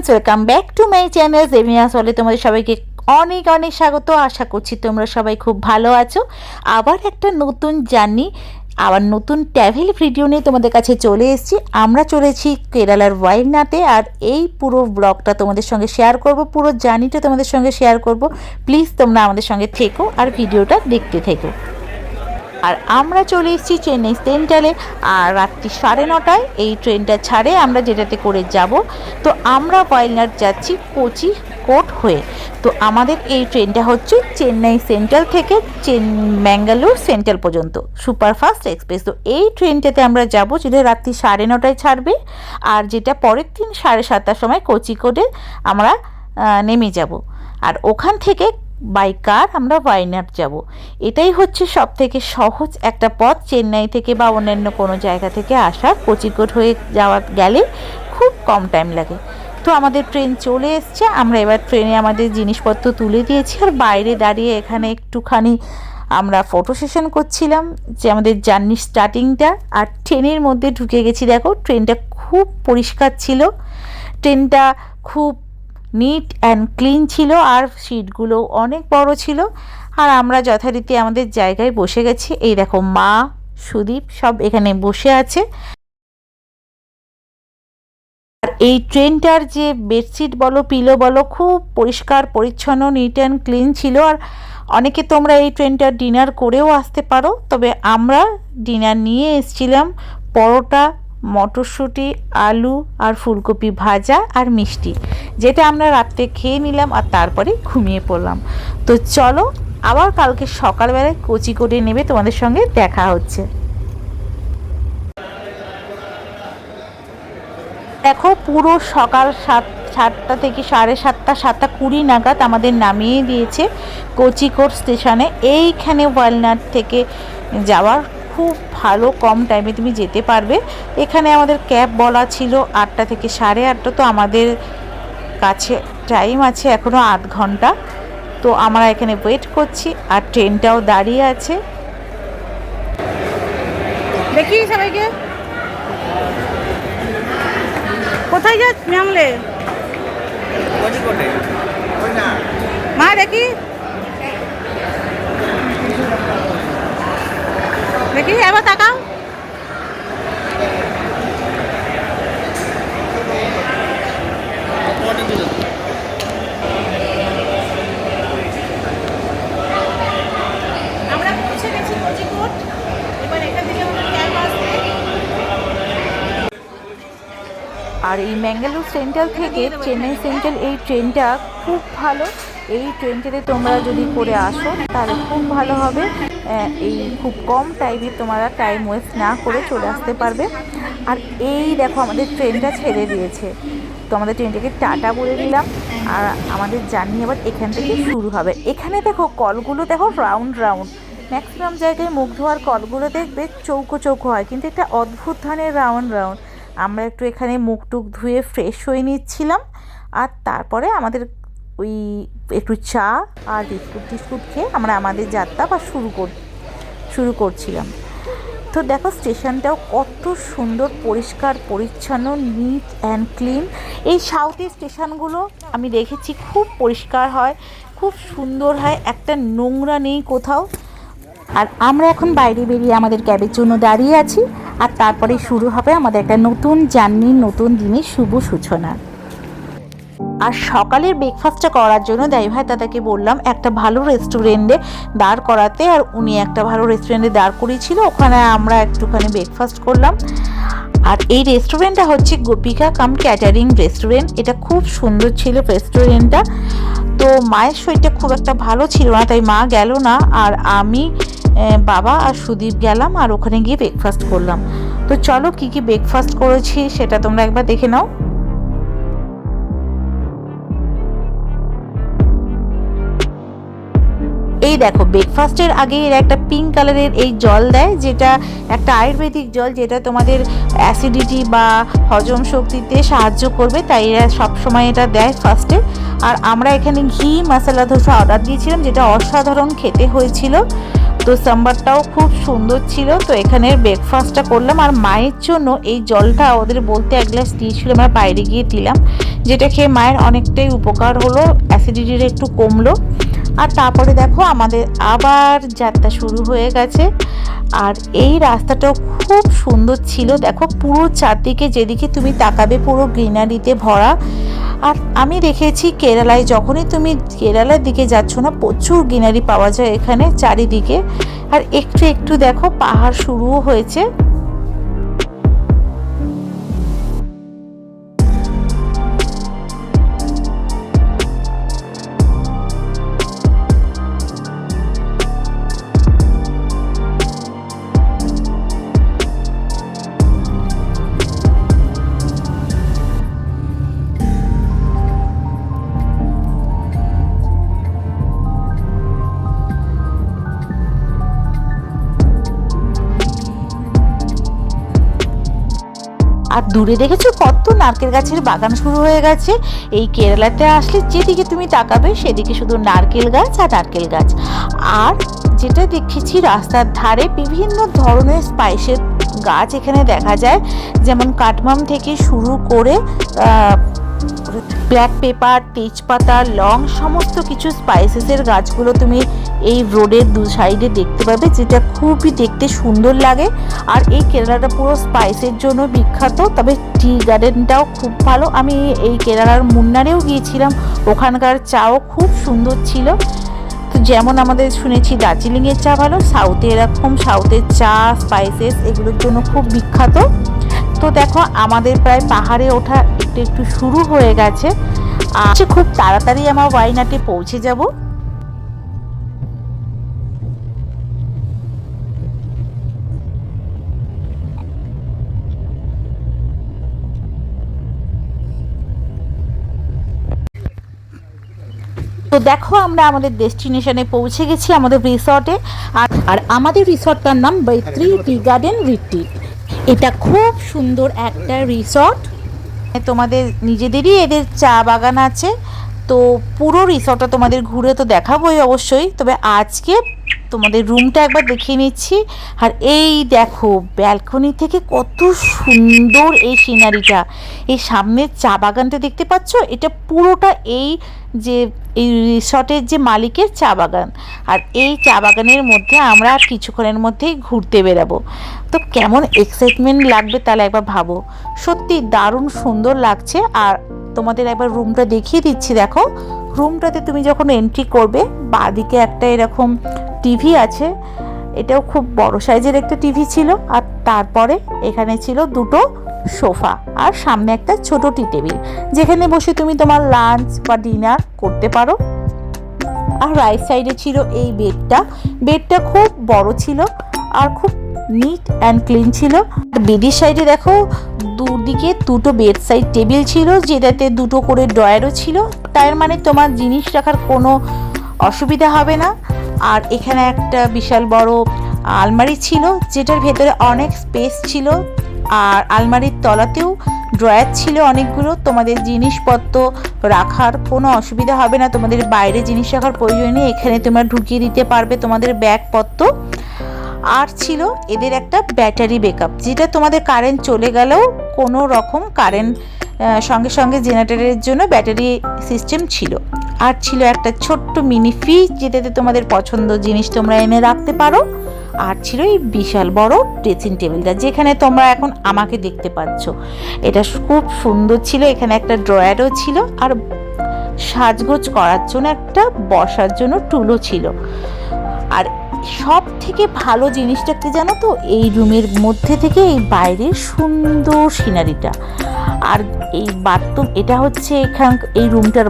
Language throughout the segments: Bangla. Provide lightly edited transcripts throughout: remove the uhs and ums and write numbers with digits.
Friends, welcome back to my channel জেমিনা সলে। তোমাদের সবাইকে অনেক অনেক স্বাগত। আশা করছি তোমরা সবাই খুব ভালো আছো। আবার একটা নতুন জার্নি, আবার নতুন ট্রাভেল ভিডিও নিয়ে তোমাদের কাছে চলে এসেছি। আমরা চলেছি কেরালার ওয়াইনাতে, আর এই পুরো ব্লগটা তোমাদের সঙ্গে শেয়ার করব, পুরো জার্নিটা তোমাদের সঙ্গে শেয়ার করব। প্লিজ তোমরা আমাদের সঙ্গে থেকো আর ভিডিওটা দেখতে থেকো। আর আমরা চলে এসেছি চেন্নাই সেন্ট্রালে, আর রাত্রি 9:30টায় এই ট্রেনটা ছাড়ে, আমরা যেটাতে করে যাব। তো আমরা ওয়াইনাড যাচ্ছি কোচিকোড হয়ে। তো আমাদের এই ট্রেনটা হচ্ছে চেন্নাই সেন্ট্রাল থেকে ম্যাঙ্গালোর সেন্ট্রাল পর্যন্ত সুপারফাস্ট এক্সপ্রেস। তো এই ট্রেনটাতে আমরা যাব, যেটা রাত্রি 9:30টায় ছাড়বে, আর যেটা পরের দিন 7:30টার সময় কোচিকোডে আমরা নেমে যাব। আর ওখান থেকে বাই কার আমরা ওয়াইনাড যাব। এটাই হচ্ছে সব থেকে সহজ একটা পথ চেন্নাই থেকে বা অন্যান্য কোনো জায়গা থেকে আসার। কোচিকোড হয়ে যাওয়া গেলে খুব কম টাইম লাগে। তো আমাদের ট্রেন চলে এসছে, আমরা এবার ট্রেনে আমাদের জিনিসপত্র তুলে দিয়েছি, আর বাইরে দাঁড়িয়ে এখানে একটুখানি আমরা ফটো সেশন করছিলাম যে আমাদের জার্নি স্টার্টিংটা। আর ট্রেনের মধ্যে ঢুকে গেছি। দেখো ট্রেনটা খুব পরিষ্কার ছিল, ট্রেনটা খুব নিট অ্যান্ড ক্লিন ছিল, আর সিটগুলো অনেক বড় ছিল। আর আমরা যথারীতি আমাদের জায়গায় বসে গেছি। এই দেখো মা, সুদীপ সব এখানে বসে আছে। আর এই ট্রেনটার যে বেডশিট বলো, পিলো বলো, খুব পরিষ্কার পরিচ্ছন্ন, নিট অ্যান্ড ক্লিন ছিল। আর অনেকে তোমরা এই ট্রেনটার ডিনার করেও আসতে পারো, তবে আমরা ডিনার নিয়ে এসেছিলাম পরোটা, মটরশুঁটি, আলু আর ফুলকপি ভাজা আর মিষ্টি, যেটা আমরা রাত্রে খেয়ে নিলাম আর তারপরে ঘুমিয়ে পড়লাম। তো চলো, আবার কালকে সকালবেলায় কোচিকোডে নেবে তোমাদের সঙ্গে দেখা হচ্ছে। দেখো পুরো সকাল 7টা থেকে 7:30, 7:20 নাগাদ আমাদের নামিয়ে দিয়েছে কোচিকোড স্টেশনে। এইখানে ওয়ালনাট থেকে যাওয়ার খুব ভালো, কম টাইমে তুমি যেতে পারবে। এখানে আমাদের ক্যাব বলা ছিল 8টা থেকে 8:30। তো আমাদের কাছে টাইম আছে এখনও 8 ঘন্টা। তো আমরা এখানে ওয়েট করছি, আর ট্রেনটাও দাঁড়িয়ে আছে। দেখি সবাইকে কোথায় যাচ্ছ জানলে মা, দেখি দেখি এবার তাকাও। আমরা পৌঁছে গেছি কোচিকোড। এবার এখান থেকে আমাদের ক্যাব আসবে। আর এই ম্যাঙ্গালোর সেন্ট্রাল থেকে চেন্নাই সেন্ট্রাল এই ট্রেনটা খুব ভালো। এই ট্রেনটাতে তোমরা যদি করে আসো তাহলে খুব ভালো হবে। এই খুব কম টাইমে তোমরা টাইম ওয়েস্ট না করে চলে আসতে পারবে। আর এই দেখো আমাদের ট্রেনটা ছেড়ে দিয়েছে। তো আমাদের ট্রেনটাকে টাটা বলে দিলাম, আর আমাদের জার্নি আবার এখান থেকে শুরু হবে। এখানে দেখো কলগুলো দেখো রাউন্ড রাউন্ড, ম্যাক্সিমাম জায়গায় মুখ ধোয়ার কলগুলো দেখবে চৌকো চৌকো হয়, কিন্তু এটা অদ্ভুত ধরনের রাউন্ড রাউন্ড। আমরা একটু এখানে মুখ টুক ধুয়ে ফ্রেশ হয়ে নিচ্ছিলাম, আর তারপরে আমাদের ওই একটু চা আর বিস্কুট খেয়ে আমরা আমাদের যাত্রা বা শুরু করছিলাম। তো দেখো স্টেশনটাও কত সুন্দর, পরিষ্কার পরিচ্ছন্ন, নিট অ্যান্ড ক্লিন। এই সাউথের স্টেশনগুলো আমি দেখেছি খুব পরিষ্কার হয়, খুব সুন্দর হয়, একটা নোংরা নেই কোথাও। আর আমরা এখন বাইরে বেরিয়ে আমাদের ক্যাবের জন্য দাঁড়িয়ে আছি, আর তারপরে শুরু হবে আমাদের একটা নতুন জার্নির, নতুন দিনের শুভ সূচনা। আর সকালের ব্রেকফাস্টটা করার জন্য ড্রাইভার দাদাকে বললাম একটা ভালো রেস্টুরেন্টে দাঁড় করাতে, আর উনি একটা ভালো রেস্টুরেন্টে দাঁড় করিয়েছিল। ওখানে আমরা একটুখানি ব্রেকফাস্ট করলাম। আর এই রেস্টুরেন্টটা হচ্ছে গোপিকা কাম ক্যাটারিং রেস্টুরেন্ট। এটা খুব সুন্দর ছিল রেস্টুরেন্টটা। তো মায়ের শরীরটা খুব একটা ভালো ছিল না, তাই মা গেল না, আর আমি, বাবা আর সুদীপ গেলাম, আর ওখানে গিয়ে ব্রেকফাস্ট করলাম। তো চলো কি কি ব্রেকফাস্ট করেছি সেটা তোমরা একবার দেখে নাও। এই দেখো ব্রেকফাস্টের আগে এরা একটা পিঙ্ক কালারের এই জল দেয়, যেটা একটা আয়ুর্বেদিক জল, যেটা তোমাদের অ্যাসিডিটি বা হজম শক্তিতে সাহায্য করবে, তাই এরা সবসময় এটা দেয় ফার্স্টে। আর আমরা এখানে ঘি মশলা ধোসা অর্ডার দিয়েছিলাম, যেটা অসাধারণ খেতে হয়েছিল। তো সাম্বারটাও খুব সুন্দর ছিল। তো এখানের ব্রেকফাস্টটা করলাম, আর মায়ের জন্য এই জলটা ওদের বলতে এক গ্লাস দিয়েছিল, আমরা বাইরে গিয়ে দিলাম, যেটা খেয়ে মায়ের অনেকটাই উপকার হলো, অ্যাসিডিটিটা একটু কমলো। আর তারপরে দেখো আমাদের আবার যাত্রা শুরু হয়ে গেছে। আর এই রাস্তাটাও খুব সুন্দর ছিল, দেখো পুরো চারদিকে যেদিকে তুমি তাকাবে পুরো গ্রিনারিতে ভরা। আর আমি দেখেছি কেরালায়, যখনই তুমি কেরালার দিকে যাচ্ছ না, প্রচুর গ্রিনারি পাওয়া যায় এখানে চারিদিকে। আর একটু একটু দেখো পাহাড় শুরুও হয়েছে। আর দূরে দেখেছো কত নারকেল গাছের বাগান শুরু হয়ে গেছে। এই কেরালাতে আসলে যেদিকে তুমি তাকাবে সেদিকে শুধু নারকেল গাছ আর নারকেল গাছ। আর যেটা দেখেছি রাস্তার ধারে বিভিন্ন ধরনের স্পাইসের গাছ এখানে দেখা যায়, যেমন কাঠমাম থেকে শুরু করে ব্ল্যাক পেপার, তেজপাতা, লং, সমস্ত কিছু স্পাইসেসের গাছগুলো তুমি এই রোডের দু সাইডে দেখতে পাবে, যেটা খুবই দেখতে সুন্দর লাগে। আর এই কেরালাটা পুরো স্পাইসের জন্য বিখ্যাত। তবে টি গার্ডেনটাও খুব ভালো। আমি এই কেরালার মুন্নারেও গিয়েছিলাম, ওখানকার চাও খুব সুন্দর ছিল। তো যেমন আমাদের শুনেছি দার্জিলিংয়ের চা ভালো, সাউথে এরকম সাউথের চা স্পাইসেস এগুলোর জন্য খুব বিখ্যাত। তো দেখো আমাদের প্রায় পাহাড়ে ওঠা একটু একটু শুরু হয়ে গেছে, আর খুব তাড়াতাড়ি আমার ওয়াইনাটে পৌঁছে যাব। তো দেখো আমরা আমাদের ডেস্টিনেশনে পৌঁছে গেছি, আমাদের রিসর্টে। আর আমাদের রিসর্টটার নাম বৈত্রী টি গার্ডেন রিট্রিট। এটা খুব সুন্দর একটা রিসর্ট, তোমাদের নিজেদেরই এদের চা বাগান আছে। তো পুরো রিসর্টটা তোমাদের ঘুরে তো দেখাবোই অবশ্যই, তবে আজকে তোমাদের রুমটা একবার দেখিয়ে নিচ্ছি। আর এই দেখো ব্যালকনি থেকে কত সুন্দর এই সিনারিটা, এই সামনের চা বাগানটা দেখতে পাচ্ছ, এটা পুরোটা এই রিসর্টের যে মালিকের চা বাগান। আর এই চা বাগানের মধ্যে আমরা কিছুক্ষণের মধ্যেই ঘুরতে বেরাবো। তো কেমন এক্সাইটমেন্ট লাগবে তাহলে একবার ভাবো, সত্যি দারুণ সুন্দর লাগছে। আর তোমাদের একবার রুমটা দেখিয়ে দিচ্ছি। দেখো রুমটাতে তুমি যখন এন্ট্রি করবে, বাঁদিকে একটা এরকম টিভি আছে, এটাও খুব বড় সাইজের একটা টিভি ছিল। আর তারপরে এখানে ছিল দুটো সোফা, আর সামনে একটা ছোট টি টেবিল, যেখানে বসে তুমি তোমার লাঞ্চ বা ডিনার করতে পারো। আর রাইট সাইডে ছিল এই বেডটা খুব বড় ছিল আর খুব নিট অ্যান্ড ক্লিন ছিল। বেডের সাইডে দেখো দুদিকে দুটো বেড সাইড টেবিল ছিল, যেটাতে দুটো করে ড্রয়ারও ছিল, তার মানে তোমার জিনিস রাখার কোনো অসুবিধা হবে না। আর এখানে একটা বিশাল বড় আলমারি ছিল, যেটার ভেতরে অনেক স্পেস ছিল। আর আলমারির তলাতেও ড্রয়ার ছিল অনেকগুলো, তোমাদের জিনিসপত্র রাখার কোনো অসুবিধা হবে না, তোমাদের বাইরে জিনিস রাখার প্রয়োজন নেই, এখানে তোমরা ঢুকিয়ে দিতে পারবে তোমাদের ব্যাগপত্র। আর ছিল এদের একটা ব্যাটারি ব্যাকআপ, যেটা তোমাদের কারেন্ট চলে গেলেও কোনো রকম কারেন্ট সঙ্গে সঙ্গে জেনারেটরের জন্য ব্যাটারি সিস্টেম ছিল। আর ছিল একটা ছোট্ট মিনি ফ্রিজ, যেটাতে তোমাদের পছন্দ জিনিস তোমরা এনে রাখতে পারো। আর ছিল এই বিশাল বড় ড্রেসিং টেবিলটা, যেখানে তোমরা এখন আমাকে দেখতে পাচ্ছ, এটা খুব সুন্দর ছিল। এখানে একটা ড্রয়ারও ছিল, আর সাজগোজ করার জন্য একটা বসার জন্য টুলও ছিল। আর সব থেকে ভালো জিনিসটা কি জানো তো, এই রুমের মধ্যে থেকে এই বাইরের সুন্দর সিনারিটা। আর এই বাথরুম, এটা হচ্ছে এই রুমটার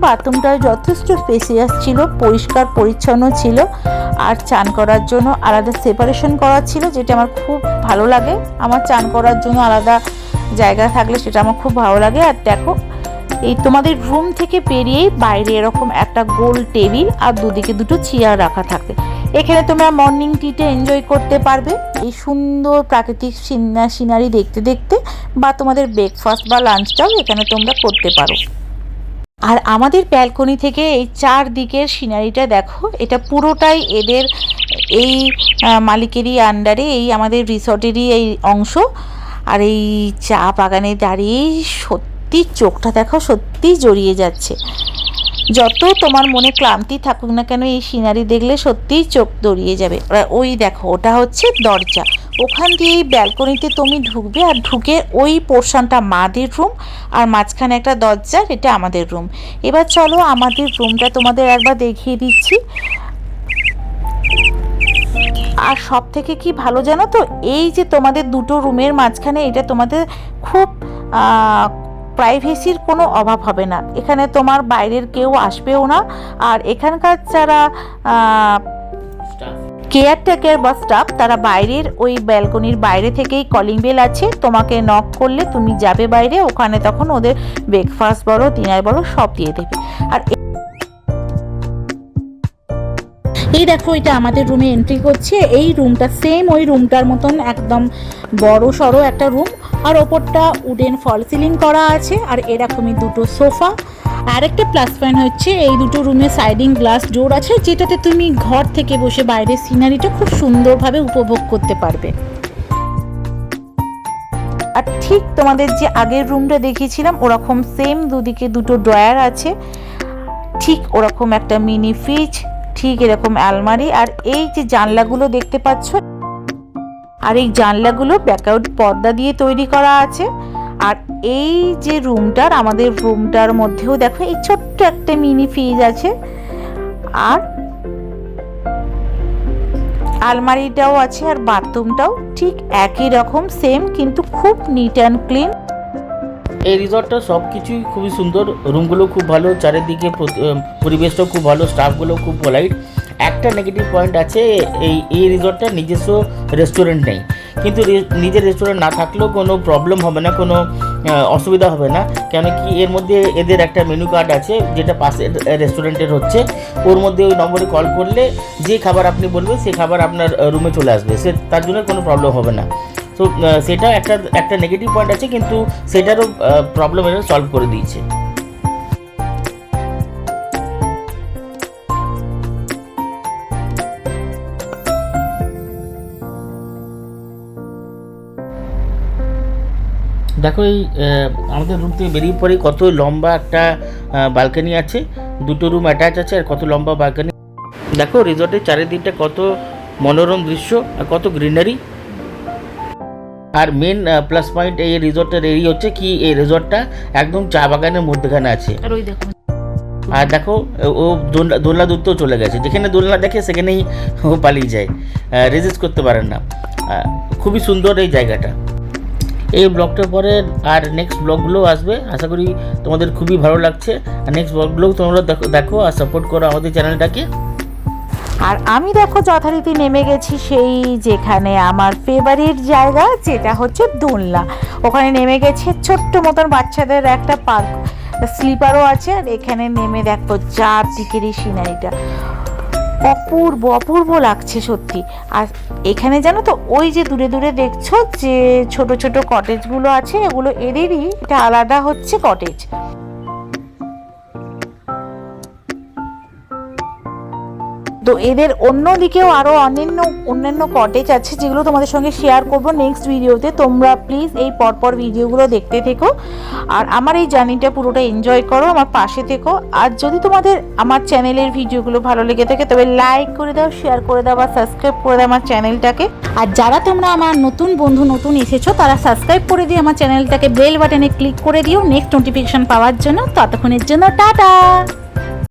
বাথরুমটা যথেষ্ট স্পেসিয়াস ছিল, পরিষ্কার পরিচ্ছন্ন ছিল। আর চান করার জন্য আলাদা সেপারেশন করা ছিল, যেটা আমার খুব ভালো লাগে। আমার চান করার জন্য আলাদা জায়গা থাকলে সেটা আমার খুব ভালো লাগে। আর দেখো এই তোমাদের রুম থেকে বেরিয়েই বাইরে এরকম একটা গোল টেবিল আর দুদিকে দুটো চেয়ার রাখা থাকে, এখানে তোমরা মর্নিং টিটা এনজয় করতে পারবে এই সুন্দর প্রাকৃতিক সিনারি দেখতে দেখতে, বা তোমাদের ব্রেকফাস্ট বা লাঞ্চটাও এখানে তোমরা করতে পারো। আর আমাদের ব্যালকনি থেকে এই চারদিকের সিনারিটা দেখো, এটা পুরোটাই এদের এই মালিকেরই আন্ডারে, এই আমাদের রিসর্টেরই এই অংশ। আর এই চা বাগানে দাঁড়িয়ে সত্যি চোখটা দেখো, সত্যি জড়িয়ে যাচ্ছে। যত তোমার মনে ক্লান্তি থাকুক না কেন, এই সিনারি দেখলে সত্যিই চোখ জড়িয়ে যাবে। ওই দেখো, ওটা হচ্ছে দরজা। ওখান দিয়ে এই ব্যালকনিতে তুমি ঢুকবে, আর ঢুকে ওই পোর্শনটা মাদের রুম, আর মাঝখানে একটা দরজা, এটা আমাদের রুম। এবার চলো আমাদের রুমটা তোমাদের একবার দেখিয়ে দিচ্ছি। আর সব থেকে কি ভালো জানো তো, এই যে তোমাদের দুটো রুমের মাঝখানে, এটা তোমাদের খুব প্রাইভেসির কোনো অভাব হবে না। এখানে তোমার বাইরের কেউ আসবেও না। আর এখানকার যারা কেয়ারটেকার বা স্টাফ, তারা বাইরের ওই ব্যালকনির বাইরে থেকেই কলিং বেল আছে, তোমাকে নক করলে তুমি যাবে বাইরে, ওখানে তখন ওদের ব্রেকফাস্ট বলো, ডিনার বলো, সব দিয়ে দেবে। আর এই দেখো, এটা আমাদের রুমে এন্ট্রি করছে। এই রুমটা সেম ওই রুমটার মতন একদম বড় সড়ো একটা রুম, আর ওপরটা উডেন ফল সিলিং করা আছে। আর এরকমই দুটো সোফা। আর একটা প্লাস পয়েন্ট হচ্ছে, এই দুটো রুমে সাইডিং গ্লাস ডোর আছে, যেটাতে তুমি ঘর থেকে বসে বাইরের সিনারিটা খুব সুন্দরভাবে উপভোগ করতে পারবে। আর ঠিক তোমাদের যে আগের রুমটা দেখিয়েছিলাম, ওরকম সেম দুদিকে দুটো ড্রয়ার আছে, ঠিক ওরকম একটা মিনি ফ্রিজ, ঠিক এরকম আলমারি। আর এই যে জানলাগুলো দেখতে পাচ্ছ, আর এই জানলাগুলো ব্ল্যাকআউট পর্দা দিয়ে তৈরি করা আছে। আর এই যে রুমটার, আমাদের রুমটার মধ্যেও দেখো এই ছোট্ট একটা মিনি ফ্রিজ আছে, আর আলমারিটাও আছে, আর বাথরুমটাও ঠিক একই রকম সেম, কিন্তু খুব নিট অ্যান্ড ক্লিন। এই রিসর্টটা সব কিছুই খুবই সুন্দর, রুমগুলো খুব ভালো, চারিদিকে পরিবেশটাও খুব ভালো, স্টাফগুলো খুব পোলাইট। একটা নেগেটিভ পয়েন্ট আছে, এই রিসর্টটার নিজস্ব রেস্টুরেন্ট নেই, কিন্তু নিজের রেস্টুরেন্ট না থাকলেও কোনো প্রবলেম হবে না, কোনো অসুবিধা হবে না। কেন কি এর মধ্যে এদের একটা মেনু কার্ড আছে, যেটা পাশে রেস্টুরেন্টের হচ্ছে, ওর মধ্যে ওই নম্বরে কল করলে যে খাবার আপনি বলবেন সেই খাবার আপনার রুমে চলে আসবে, তার জন্য কোনো প্রবলেম হবে না। তো সেটা একটা নেগেটিভ পয়েন্ট আছে, কিন্তু সেটারও প্রবলেম এটা সলভ করে দিয়েছে। দেখো, এই আমাদের রুম থেকে বেরিয়ে পড়ে কত লম্বা একটা বালকনি আছে, দুটো রুম অ্যাটাচ আছে, আর কত লম্বা বালকনি। দেখো রিসর্টের চারিদিকটা কত মনোরম দৃশ্য আর কত গ্রিনারি। আর মেন প্লাস পয়েন্ট এই রিসর্টের এই হচ্ছে কি, এই রিসর্টটা একদম চা বাগানের মধ্যখানে আছে। আর দেখো, ও দোলনা দুলতেও চলে গেছে, যেখানে দোলনা দেখে সেখানেই ও পালিয়ে যায়, রেজিস্ট করতে পারেন না। খুবই সুন্দর এই জায়গাটা। এই ব্লগটার পরে আর নেক্সট ব্লগগুলো আসবে, আশা করি তোমাদের খুবই ভালো লাগছে। আর নেক্সট ব্লগগুলো তোমরা দেখো আর সাপোর্ট করো আমাদের চ্যানেলটাকে। আর আমি দেখো যথারীতি নেমে গেছি সেই যেখানে আমার ফেভারিট জায়গা, যেটা হচ্ছে দোলনা। ওখানে নেমে গেছে, ছোট্ট মতন বাচ্চাদের একটা পার্ক, স্লিপারও আছে। আর এখানে নেমে দেখো চারদিকেরই সিনারিটা অপূর্ব অপূর্ব লাগছে সত্যি। আর এখানে জানো তো, ওই যে দূরে দূরে দেখছো যে ছোট ছোট কটেজগুলো আছে, এগুলো এদেরই, এটা আলাদা হচ্ছে কটেজ। তো এদের অন্য দিকেও আরও অন্যান্য কটেজ আছে, যেগুলো তোমাদের সঙ্গে শেয়ার করব নেক্সট ভিডিওতে। তোমরা প্লিজ এই পরপর ভিডিওগুলো দেখতে থেকো, আর আমার এই জার্নিটা পুরোটা এনজয় করো, আমার পাশে থেকো। আর যদি তোমাদের আমার চ্যানেলের ভিডিওগুলো ভালো লেগে থাকে, তবে লাইক করে দাও, শেয়ার করে দাও, বা সাবস্ক্রাইব করে দাও আমার চ্যানেলটাকে। আর যারা তোমরা আমার নতুন বন্ধু, নতুন এসেছো, তারা সাবস্ক্রাইব করে দিয়ে আমার চ্যানেলটাকে বেল বাটনে ক্লিক করে দিও নেক্সট নোটিফিকেশন পাওয়ার জন্য। ততক্ষণের জন্য টাটা।